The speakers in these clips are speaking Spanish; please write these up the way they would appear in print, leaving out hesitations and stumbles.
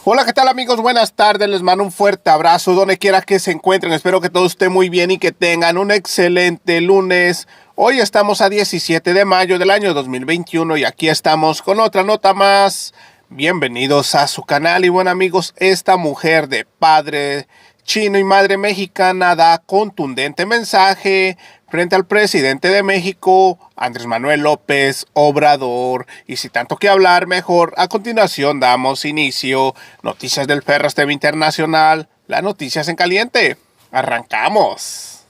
Hola, ¿qué tal amigos? Buenas tardes, les mando un fuerte abrazo donde quiera que se encuentren. Espero que todo esté muy bien y que tengan un excelente lunes. Hoy estamos a 17 de mayo del año 2021 y aquí estamos con otra nota más. Bienvenidos a su canal y bueno amigos, esta mujer de padre chino y madre mexicana da contundente mensaje frente al presidente de México, Andrés Manuel López Obrador. Y sin tanto que hablar, mejor a continuación damos inicio. Noticias del Ferras TV Internacional, las noticias en caliente. ¡Arrancamos!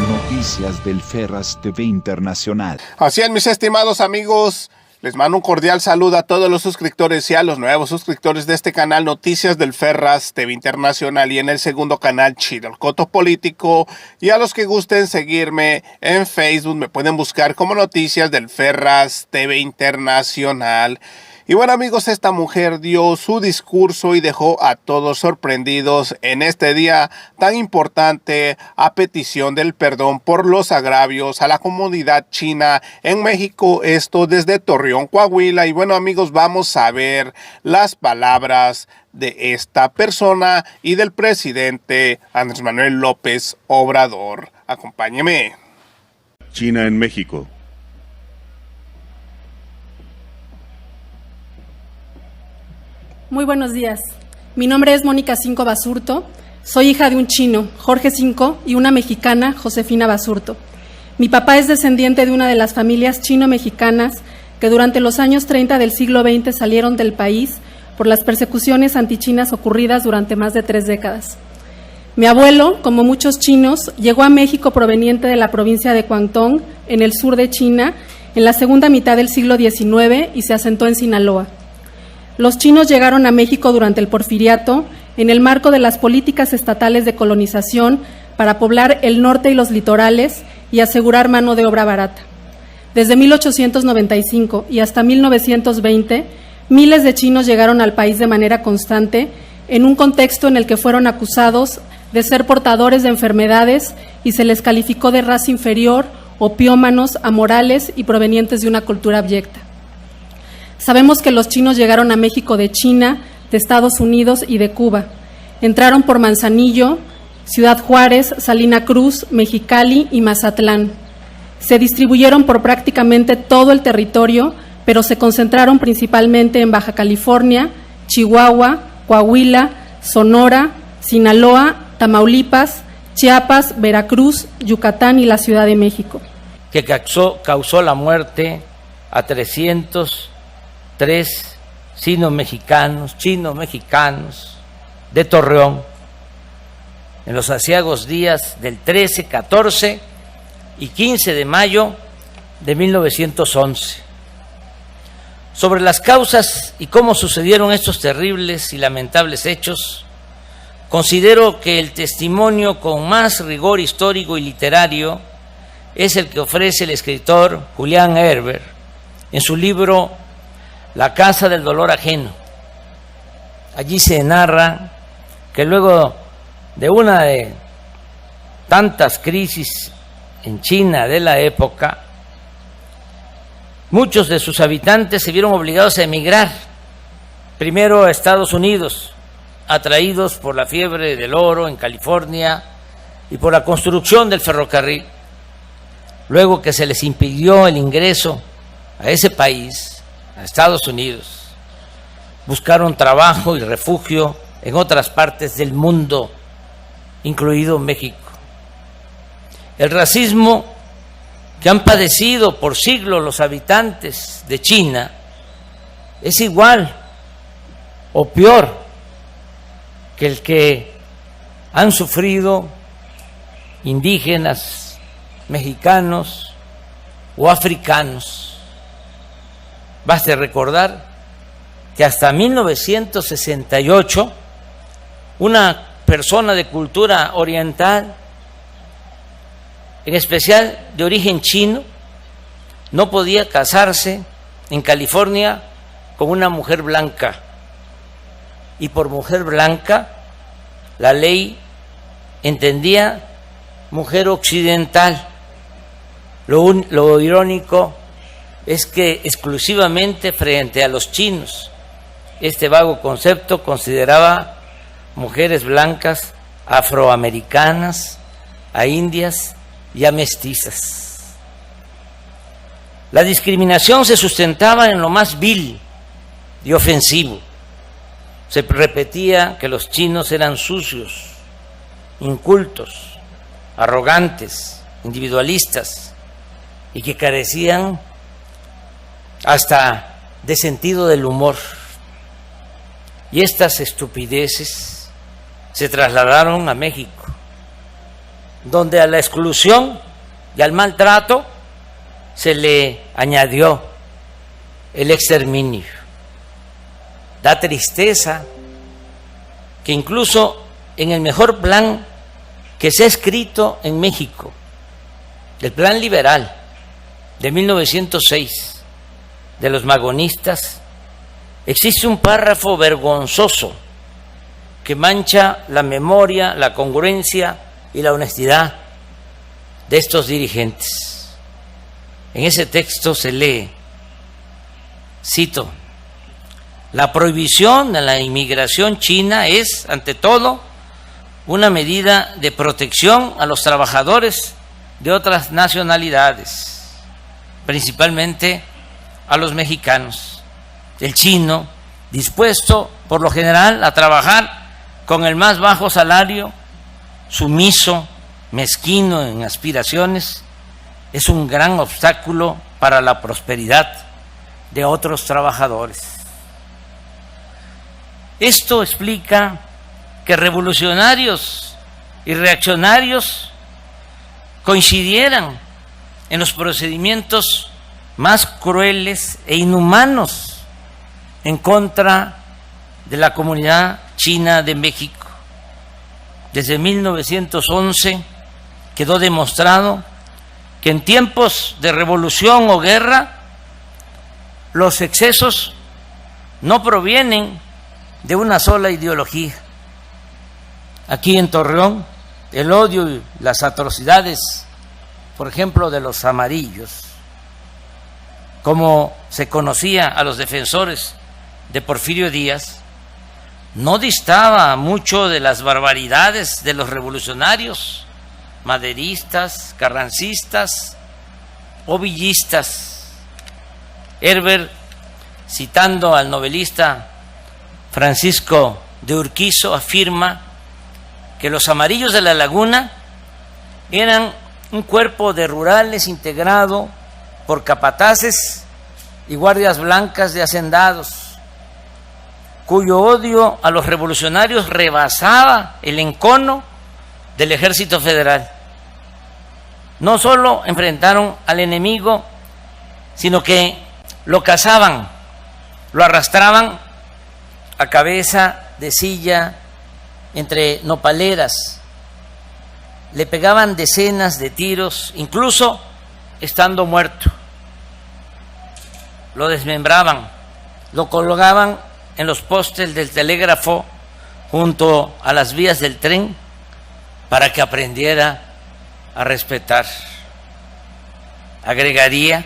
Noticias del Ferras TV Internacional. Así es, mis estimados amigos. Les mando un cordial saludo a todos los suscriptores y a los nuevos suscriptores de este canal Noticias del Ferras TV Internacional y en el segundo canal Chido el Coto Político, y a los que gusten seguirme en Facebook me pueden buscar como Noticias del Ferras TV Internacional. Y bueno amigos, esta mujer dio su discurso y dejó a todos sorprendidos en este día tan importante a petición del perdón por los agravios a la comunidad china en México, esto desde Torreón, Coahuila. Y bueno amigos, vamos a ver las palabras de esta persona y del presidente Andrés Manuel López Obrador. Acompáñeme. China en México. Muy buenos días. Mi nombre es Mónica Cinco Basurto. Soy hija de un chino, Jorge Cinco, y una mexicana, Josefina Basurto. Mi papá es descendiente de una de las familias chino-mexicanas que durante los años 30 del siglo XX salieron del país por las persecuciones antichinas ocurridas durante más de 3 décadas. Mi abuelo, como muchos chinos, llegó a México proveniente de la provincia de Guangdong, en el sur de China, en la segunda mitad del siglo XIX y se asentó en Sinaloa. Los chinos llegaron a México durante el Porfiriato en el marco de las políticas estatales de colonización para poblar el norte y los litorales y asegurar mano de obra barata. Desde 1895 y hasta 1920, miles de chinos llegaron al país de manera constante en un contexto en el que fueron acusados de ser portadores de enfermedades y se les calificó de raza inferior, opiómanos, amorales y provenientes de una cultura abyecta. Sabemos que los chinos llegaron a México de China, de Estados Unidos y de Cuba. Entraron por Manzanillo, Ciudad Juárez, Salina Cruz, Mexicali y Mazatlán. Se distribuyeron por prácticamente todo el territorio, pero se concentraron principalmente en Baja California, Chihuahua, Coahuila, Sonora, Sinaloa, Tamaulipas, Chiapas, Veracruz, Yucatán y la Ciudad de México. Que causó la muerte a 303 chinos mexicanos de Torreón en los aciagos días del 13, 14 y 15 de mayo de 1911. Sobre las causas y cómo sucedieron estos terribles y lamentables hechos, considero que el testimonio con más rigor histórico y literario es el que ofrece el escritor Julián Herber en su libro La Casa del Dolor Ajeno. Allí se narra que luego de una de tantas crisis en China de la época, muchos de sus habitantes se vieron obligados a emigrar, primero a Estados Unidos, atraídos por la fiebre del oro en California y por la construcción del ferrocarril. Luego que se les impidió el ingreso a ese país, a Estados Unidos, buscaron trabajo y refugio en otras partes del mundo, incluido México. El racismo que han padecido por siglos los habitantes de China es igual o peor que el que han sufrido indígenas, mexicanos o africanos. Baste recordar que hasta 1968 una persona de cultura oriental, en especial de origen chino, no podía casarse en California con una mujer blanca. Y por mujer blanca, la ley entendía mujer occidental, Lo irónico es que exclusivamente frente a los chinos, este vago concepto consideraba mujeres blancas, afroamericanas, a indias y a mestizas. La discriminación se sustentaba en lo más vil y ofensivo. Se repetía que los chinos eran sucios, incultos, arrogantes, individualistas y que carecían hasta de sentido del humor. Y estas estupideces se trasladaron a México, donde a la exclusión y al maltrato se le añadió el exterminio. Da tristeza que incluso en el mejor plan que se ha escrito en México, el plan liberal de 1906 de los magonistas, existe un párrafo vergonzoso que mancha la memoria, la congruencia y la honestidad de estos dirigentes. En ese texto se lee, cito: la prohibición de la inmigración china es, ante todo, una medida de protección a los trabajadores de otras nacionalidades, principalmente a los mexicanos. El chino, dispuesto por lo general a trabajar con el más bajo salario, sumiso, mezquino en aspiraciones, es un gran obstáculo para la prosperidad de otros trabajadores. Esto explica que revolucionarios y reaccionarios coincidieran en los procedimientos más crueles e inhumanos en contra de la comunidad china de México. Desde 1911 quedó demostrado que en tiempos de revolución o guerra los excesos no provienen de una sola ideología. Aquí en Torreón, el odio y las atrocidades, por ejemplo, de los amarillos, como se conocía a los defensores de Porfirio Díaz, no distaba mucho de las barbaridades de los revolucionarios, maderistas, carrancistas o villistas. Herbert, citando al novelista Francisco de Urquizo, afirma que los amarillos de la Laguna eran un cuerpo de rurales integrado por capataces y guardias blancas de hacendados, cuyo odio a los revolucionarios rebasaba el encono del Ejército Federal. No solo enfrentaron al enemigo, sino que lo cazaban, lo arrastraban a cabeza de silla entre nopaleras, le pegaban decenas de tiros, incluso estando muerto. Lo desmembraban, lo colgaban en los postes del telégrafo junto a las vías del tren para que aprendiera a respetar. Agregaría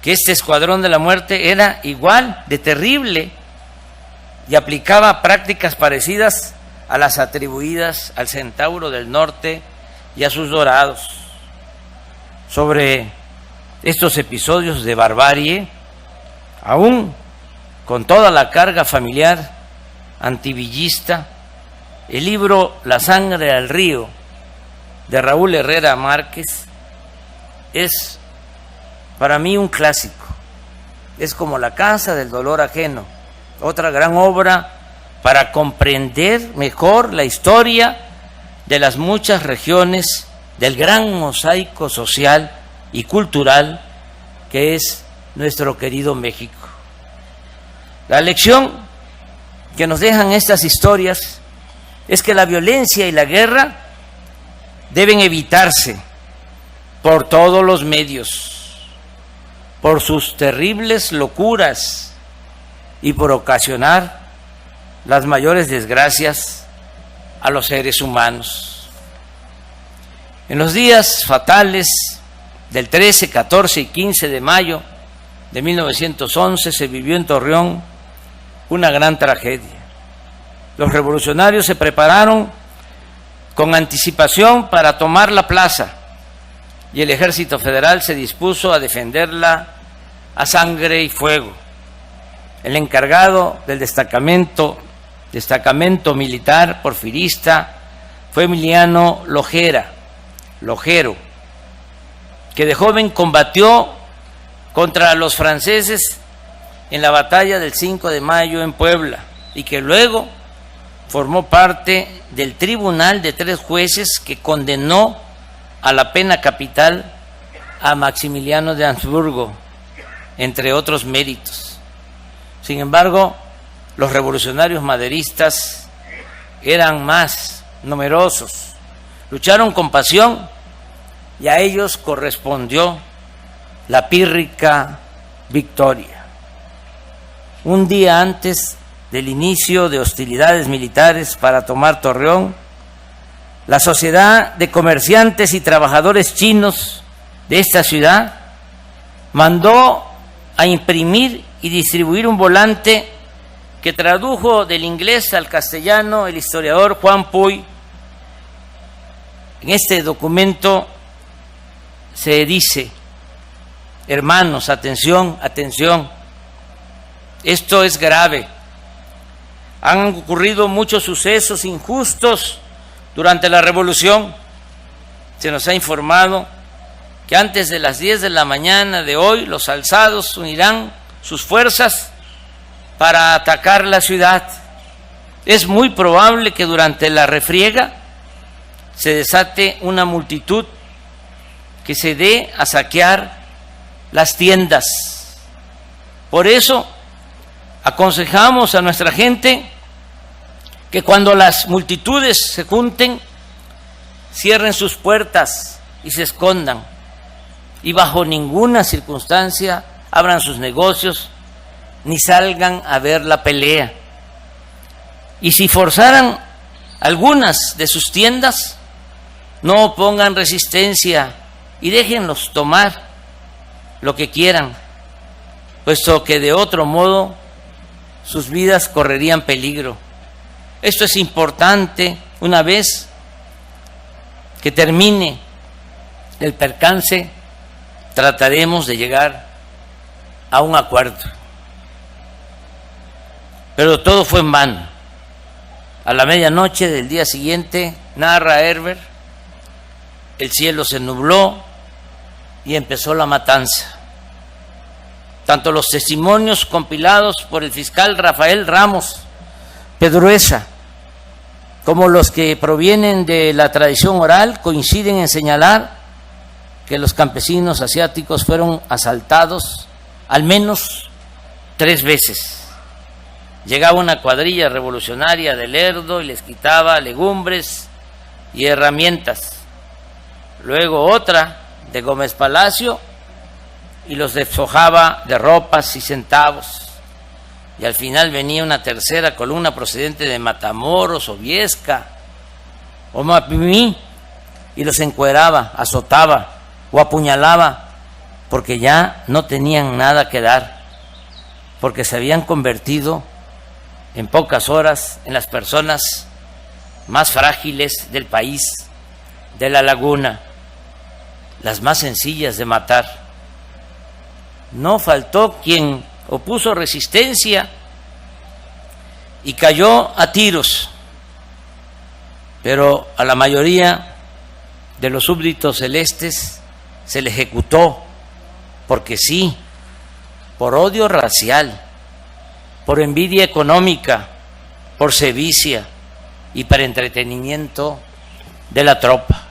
que este escuadrón de la muerte era igual de terrible y aplicaba prácticas parecidas a las atribuidas al Centauro del Norte y a sus dorados. Sobre estos episodios de barbarie, aún con toda la carga familiar antivillista, el libro La sangre al río de Raúl Herrera Márquez es para mí un clásico. Es como La casa del dolor ajeno, otra gran obra para comprender mejor la historia de las muchas regiones del gran mosaico social y cultural que es nuestro querido México. La lección que nos dejan estas historias es que la violencia y la guerra deben evitarse por todos los medios, por sus terribles locuras y por ocasionar las mayores desgracias a los seres humanos. En los días fatales del 13, 14 y 15 de mayo de 1911 se vivió en Torreón una gran tragedia. Los revolucionarios se prepararon con anticipación para tomar la plaza y el Ejército Federal se dispuso a defenderla a sangre y fuego. El encargado del destacamento militar porfirista fue Emiliano Lojero, que de joven combatió contra los franceses en la batalla del 5 de mayo en Puebla y que luego formó parte del tribunal de 3 jueces que condenó a la pena capital a Maximiliano de Habsburgo, entre otros méritos. Sin embargo, los revolucionarios maderistas eran más numerosos, lucharon con pasión y a ellos correspondió la pírrica victoria. Un día antes del inicio de hostilidades militares para tomar Torreón, la Sociedad de Comerciantes y Trabajadores Chinos de esta ciudad mandó a imprimir y distribuir un volante que tradujo del inglés al castellano el historiador Juan Puy. En este documento se dice: hermanos, atención, atención, esto es grave. Han ocurrido muchos sucesos injustos durante la revolución. Se nos ha informado que antes de las 10 de la mañana de hoy los alzados unirán sus fuerzas para atacar la ciudad. Es muy probable que durante la refriega se desate una multitud que se dé a saquear las tiendas. Por eso aconsejamos a nuestra gente que cuando las multitudes se junten, cierren sus puertas y se escondan, y bajo ninguna circunstancia abran sus negocios ni salgan a ver la pelea. Y si forzaran algunas de sus tiendas, no opongan resistencia y déjenlos tomar lo que quieran, puesto que de otro modo sus vidas correrían peligro. Esto es importante. Una vez que termine el percance, trataremos de llegar a un acuerdo. Pero todo fue en vano. A la medianoche del día siguiente, narra Herber, el cielo se nubló y empezó la matanza. Tanto los testimonios compilados por el fiscal Rafael Ramos Pedruesa como los que provienen de la tradición oral coinciden en señalar que los campesinos asiáticos fueron asaltados al menos 3 veces. Llegaba una cuadrilla revolucionaria de Lerdo y les quitaba legumbres y herramientas. Luego otra de Gómez Palacio y los despojaba de ropas y centavos. Y al final venía una tercera columna procedente de Matamoros o Viesca o Mapimí y los encueraba, azotaba o apuñalaba porque ya no tenían nada que dar, porque se habían convertido en pocas horas en las personas más frágiles del país, de la laguna, las más sencillas de matar. No faltó quien opuso resistencia y cayó a tiros, pero a la mayoría de los súbditos celestes se le ejecutó porque sí, por odio racial, por envidia económica, por sevicia y para entretenimiento de la tropa.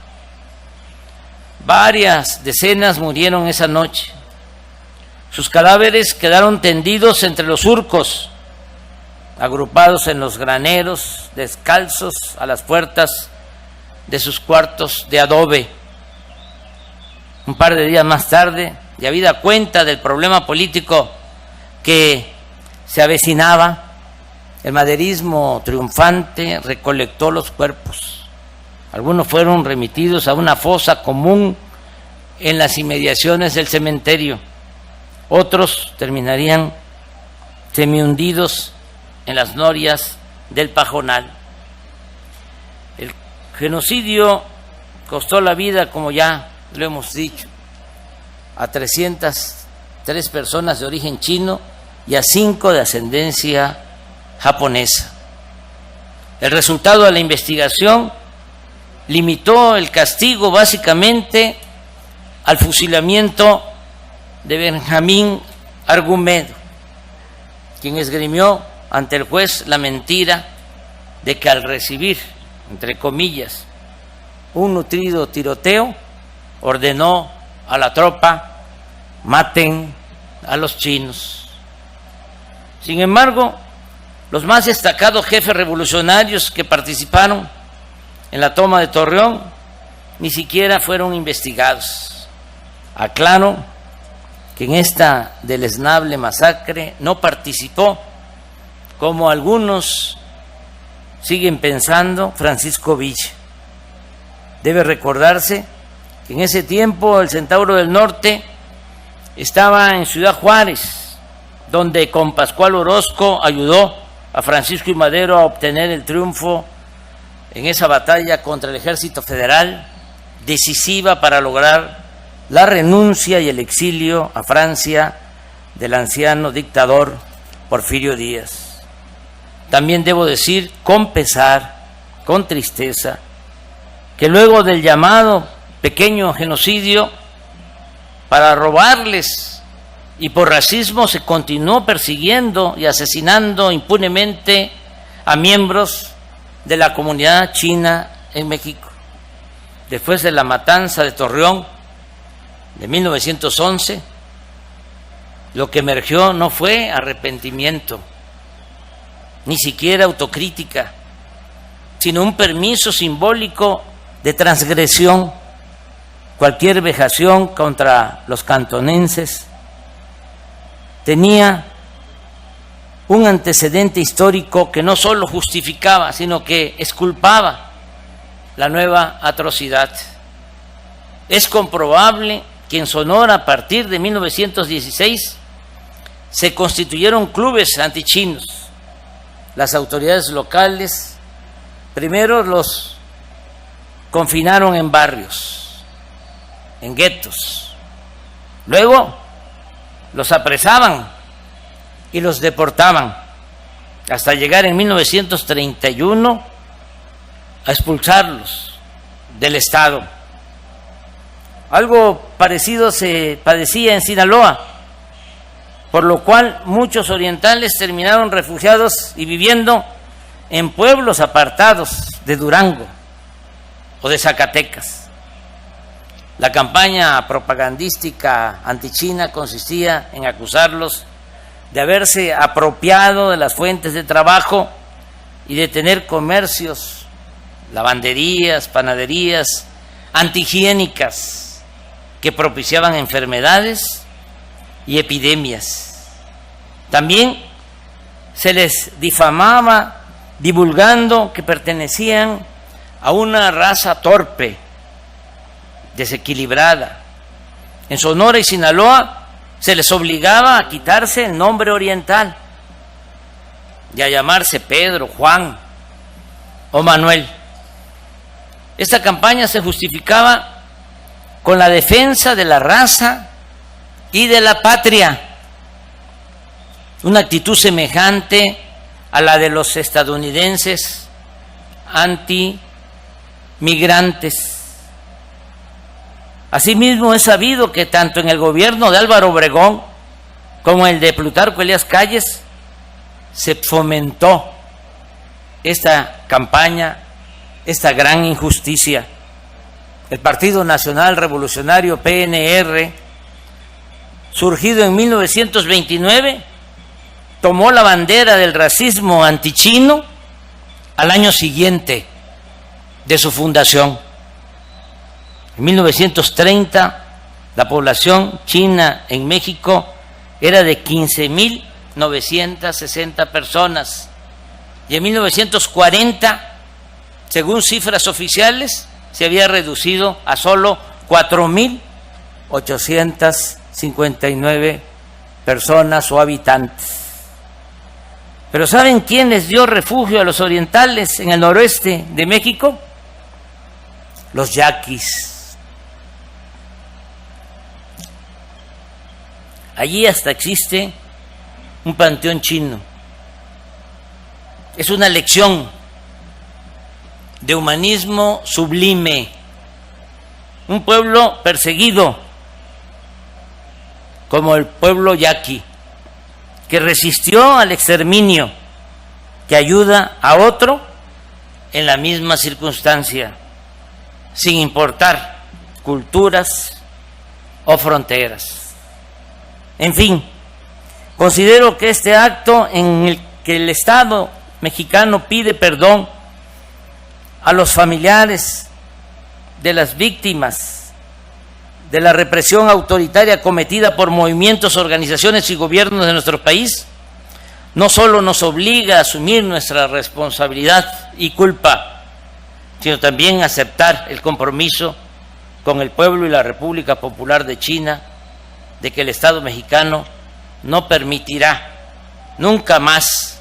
Varias decenas murieron esa noche. Sus cadáveres quedaron tendidos entre los surcos, agrupados en los graneros, descalzos a las puertas de sus cuartos de adobe. Un par de días más tarde, y habida cuenta del problema político que se avecinaba, el maderismo triunfante recolectó los cuerpos. Algunos fueron remitidos a una fosa común en las inmediaciones del cementerio. Otros terminarían semihundidos en las norias del Pajonal. El genocidio costó la vida, como ya lo hemos dicho, a 303 personas de origen chino y a 5 de ascendencia japonesa. El resultado de la investigación limitó el castigo básicamente al fusilamiento de Benjamín Argumedo, quien esgrimió ante el juez la mentira de que al recibir, entre comillas, un nutrido tiroteo, ordenó a la tropa: maten a los chinos. Sin embargo, los más destacados jefes revolucionarios que participaron en la toma de Torreón ni siquiera fueron investigados. Aclaro que en esta deleznable masacre no participó, como algunos siguen pensando, Francisco Villa. Debe recordarse que en ese tiempo el Centauro del Norte estaba en Ciudad Juárez, donde con Pascual Orozco ayudó a Francisco I. Madero a obtener el triunfo en esa batalla contra el Ejército Federal, decisiva para lograr la renuncia y el exilio a Francia del anciano dictador Porfirio Díaz. También debo decir, con pesar, con tristeza, que luego del llamado pequeño genocidio, para robarles y por racismo se continuó persiguiendo y asesinando impunemente a miembros de la comunidad china en México. Después de la matanza de Torreón de 1911, lo que emergió no fue arrepentimiento, ni siquiera autocrítica, sino un permiso simbólico de transgresión. Cualquier vejación contra los cantonenses tenía un antecedente histórico que no solo justificaba, sino que exculpaba la nueva atrocidad. Es comprobable que en Sonora, a partir de 1916, se constituyeron clubes antichinos. Las autoridades locales primero los confinaron en barrios, en guetos. Luego los apresaban y los deportaban, hasta llegar en 1931 a expulsarlos del Estado. Algo parecido se padecía en Sinaloa, por lo cual muchos orientales terminaron refugiados y viviendo en pueblos apartados de Durango o de Zacatecas. La campaña propagandística antichina consistía en acusarlos de haberse apropiado de las fuentes de trabajo y de tener comercios, lavanderías, panaderías antihigiénicas que propiciaban enfermedades y epidemias. También se les difamaba divulgando que pertenecían a una raza torpe, desequilibrada. En Sonora y Sinaloa se les obligaba a quitarse el nombre oriental y a llamarse Pedro, Juan o Manuel. Esta campaña se justificaba con la defensa de la raza y de la patria, una actitud semejante a la de los estadounidenses antimigrantes. Asimismo, es sabido que tanto en el gobierno de Álvaro Obregón como en el de Plutarco Elías Calles se fomentó esta campaña, esta gran injusticia. El Partido Nacional Revolucionario, PNR, surgido en 1929, tomó la bandera del racismo antichino al año siguiente de su fundación. En 1930, la población china en México era de 15.960 personas y en 1940, según cifras oficiales, se había reducido a solo 4.000 859 personas o habitantes. Pero ¿saben quién les dio refugio a los orientales en el noroeste de México? Los yaquis. Allí hasta existe un panteón chino. Es una lección de humanismo sublime. Un pueblo perseguido como el pueblo yaqui, que resistió al exterminio, que ayuda a otro en la misma circunstancia, sin importar culturas o fronteras. En fin, considero que este acto en el que el Estado mexicano pide perdón a los familiares de las víctimas de la represión autoritaria cometida por movimientos, organizaciones y gobiernos de nuestro país, no solo nos obliga a asumir nuestra responsabilidad y culpa, sino también a aceptar el compromiso con el pueblo y la República Popular de China de que el Estado mexicano no permitirá nunca más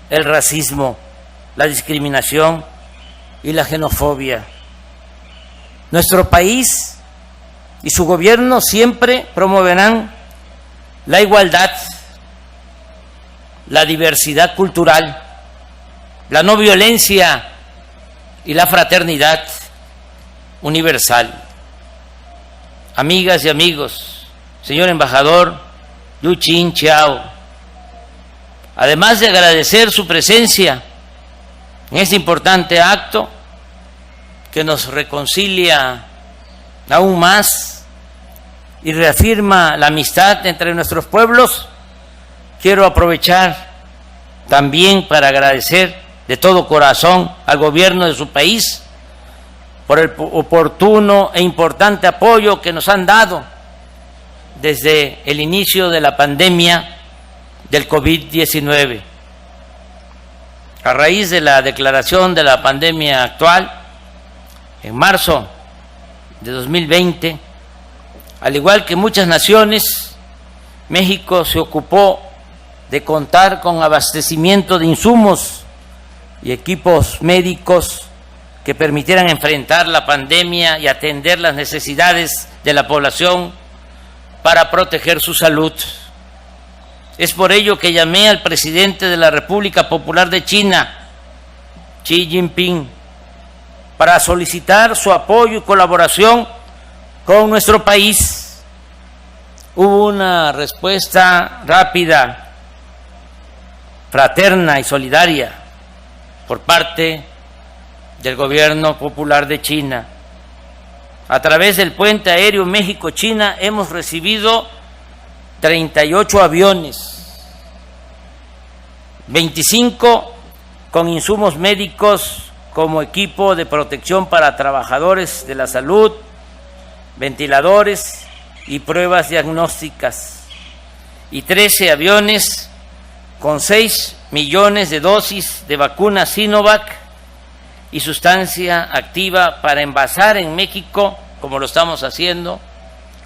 el racismo, la discriminación y la xenofobia. Nuestro país y su gobierno siempre promoverán la igualdad, la diversidad cultural, la no violencia y la fraternidad universal. Amigas y amigos, señor embajador Yu Jintao, además de agradecer su presencia en este importante acto que nos reconcilia aún más y reafirma la amistad entre nuestros pueblos, quiero aprovechar también para agradecer de todo corazón al gobierno de su país por el oportuno e importante apoyo que nos han dado desde el inicio de la pandemia del COVID-19. A raíz de la declaración de la pandemia actual, en marzo de 2020, al igual que muchas naciones, México se ocupó de contar con abastecimiento de insumos y equipos médicos que permitieran enfrentar la pandemia y atender las necesidades de la población para proteger su salud. Es por ello que llamé al presidente de la República Popular de China, Xi Jinping, para solicitar su apoyo y colaboración con nuestro país. Hubo una respuesta rápida, fraterna y solidaria por parte del gobierno popular de China. A través del puente aéreo México-China hemos recibido 38 aviones, 25 con insumos médicos como equipo de protección para trabajadores de la salud, ventiladores y pruebas diagnósticas, y 13 aviones con 6 millones de dosis de vacuna Sinovac y sustancia activa para envasar en México, como lo estamos haciendo,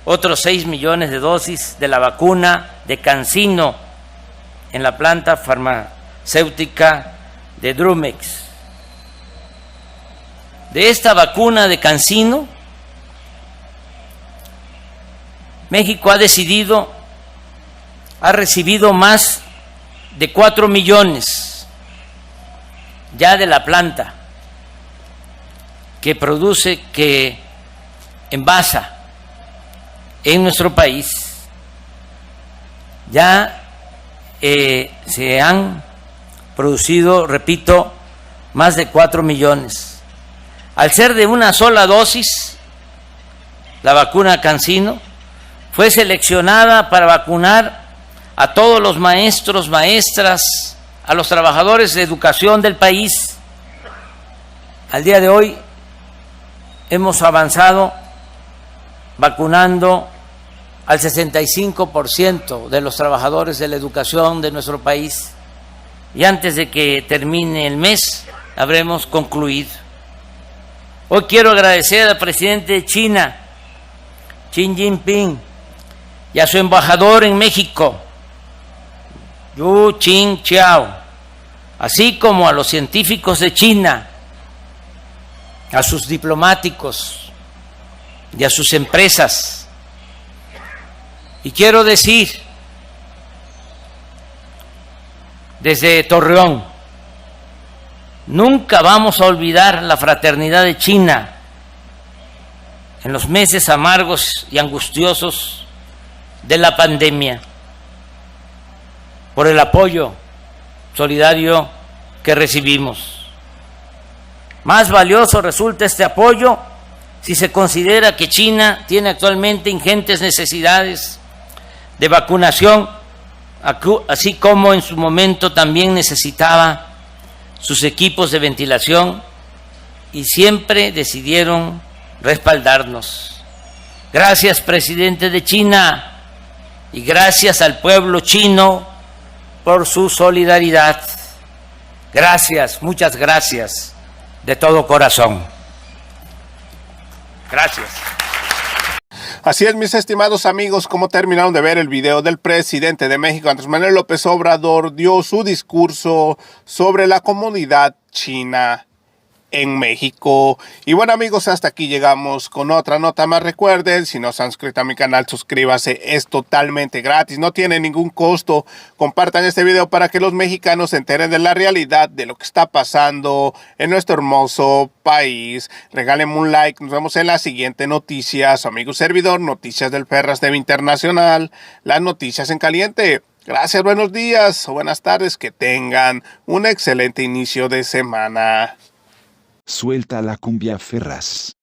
otros 6 millones de dosis de la vacuna de CanSino en la planta farmacéutica de Drumex. De esta vacuna de CanSino, México ha recibido más de 4 millones ya de la planta que produce, que envasa en nuestro país. Ya se han producido, repito, más de 4 millones. Al ser de una sola dosis, la vacuna CanSino fue seleccionada para vacunar a todos los maestros, maestras, a los trabajadores de educación del país. Al día de hoy hemos avanzado vacunando al 65% de los trabajadores de la educación de nuestro país, y antes de que termine el mes habremos concluido. Hoy quiero agradecer al presidente de China, Xi Jinping, y a su embajador en México, Yu Qingqiao, así como a los científicos de China, a sus diplomáticos y a sus empresas. Y quiero decir, desde Torreón, nunca vamos a olvidar la fraternidad de China en los meses amargos y angustiosos de la pandemia, por el apoyo solidario que recibimos. Más valioso resulta este apoyo si se considera que China tiene actualmente ingentes necesidades de vacunación, así como en su momento también necesitaba sus equipos de ventilación, y siempre decidieron respaldarnos. Gracias, presidente de China, y gracias al pueblo chino por su solidaridad. Gracias, muchas gracias, de todo corazón. Gracias. Así es, mis estimados amigos, como terminaron de ver el video del presidente de México, Andrés Manuel López Obrador, dio su discurso sobre la comunidad china en México. Y bueno, amigos, hasta aquí llegamos con otra nota más. Recuerden, si no se han suscrito a mi canal, suscríbase, es totalmente gratis, no tiene ningún costo. Compartan este video para que los mexicanos se enteren de la realidad de lo que está pasando en nuestro hermoso país. Regálenme un like, nos vemos en la siguiente noticia. Su amigo servidor, Noticias del Ferras TV Internacional, las noticias en caliente. Gracias, buenos días o buenas tardes, que tengan un excelente inicio de semana. Suelta la cumbia Ferraz.